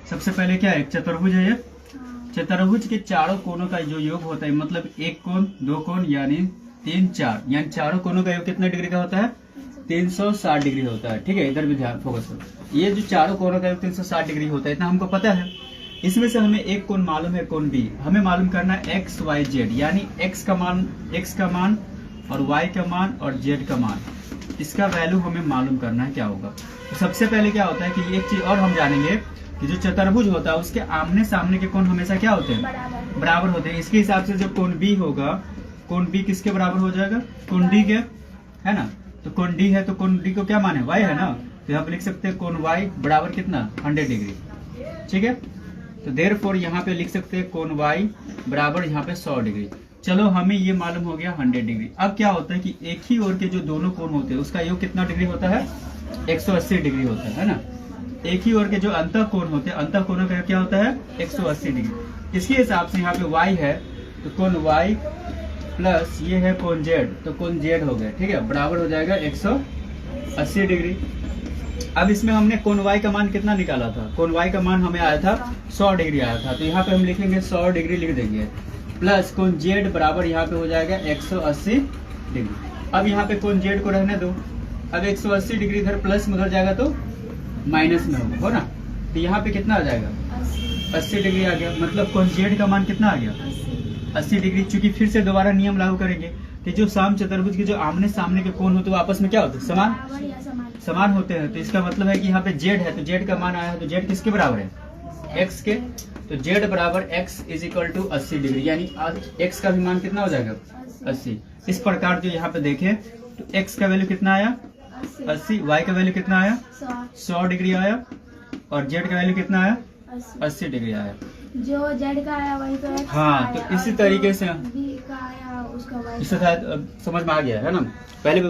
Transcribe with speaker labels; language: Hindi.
Speaker 1: सबसे पहले क्या है, एक चतुर्भुज है ये। चतुर्भुज के चारों कोनों का जो योग होता है, मतलब एक कोण, दो कोण, यानी 3, 4, यानी चारों कोनों का योग कितने डिग्री का होता है, 360 डिग्री होता है। ठीक है, इधर भी ध्यान फोकस करो। ये जो चारों कोनों का योग 360 डिग्री होता है, इतना हमको पता है। इसमें से हमें एक कोण मालूम है, कोण बी। हमें मालूम करना है एक्स वाई जेड, यानी एक्स का मान और वाई का मान और जेड का मान, इसका वैल्यू हमें मालूम करना है क्या होगा। तो सबसे पहले क्या होता है कि एक चीज और हम जानेंगे कि जो चतुर्भुज होता है उसके आमने सामने के कोण हमेशा क्या होते हैं, बराबर होते हैं। इसके हिसाब से जो कोण बी होगा, कोण बी किसके बराबर हो जाएगा, कोण डी के, है ना। तो कोण डी है तो कोण डी को क्या माने, वाई है ना। तो यहाँ पे लिख सकते हैं कोण वाई बराबर कितना, 100 डिग्री। ठीक है, तो देयरफॉर यहाँ पे लिख सकते हैं कोण वाई बराबर यहाँ पे 100 डिग्री। चलो, हमें ये मालूम हो गया 100 डिग्री। अब क्या होता है कि एक ही ओर के जो दोनों कोण होते हैं उसका योग कितना डिग्री होता है, 180 डिग्री होता है ना। एक ही ओर के जो अंतः कोण होते हैं, अंतः कोणों का क्या होता है, 180 डिग्री। इसके हिसाब से यहाँ पे y है तो कोण y प्लस ये है कोण z, तो कोण z हो गया। ठीक है, बराबर हो जाएगा 180 डिग्री। अब इसमें हमने कोण y का मान कितना निकाला था, कोण y का मान हमें आया था 100 डिग्री आया था। तो यहाँ पे हम लिखेंगे 100 डिग्री लिख देंगे, प्लस कोण z बराबर यहाँ पे हो जाएगा 180 डिग्री। अब यहाँ पे कोण z को रहने दो। अब 180 डिग्री इधर प्लस में उधर जाएगा तो माइनस में होगा, हो ना। तो यहाँ पे कितना आ जाएगा, 80 डिग्री आ गया। मतलब कोण z का मान कितना आ गया, 80 डिग्री। चूंकि फिर से दोबारा नियम लागू करेंगे कि जो साम चतुर्भुज के जो आमने सामने के कोण होते हैं वो आपस में क्या होते हैं, समान होते हैं। तो इसका मतलब है कि यहाँ पे z है तो z का मान आया है, तो z किसके बराबर है, x के। तो z बराबर x is equal to 80 degree, यानी x का भी मान कितना हो जाएगा, 80। इस प्रकार जो यहाँ पे देखें तो x का वैल्यू कितना आया, 80, y का वैल्यू कितना आया, 100 डिग्री आया, और z का वैल्यू कितना आया, 80 डिग्री आया।
Speaker 2: जो z का आया वही तो x
Speaker 1: हाँ, तो इसी तरीके से
Speaker 2: b का आया उसका y
Speaker 1: इससे समझ में आ गया है ना। पहले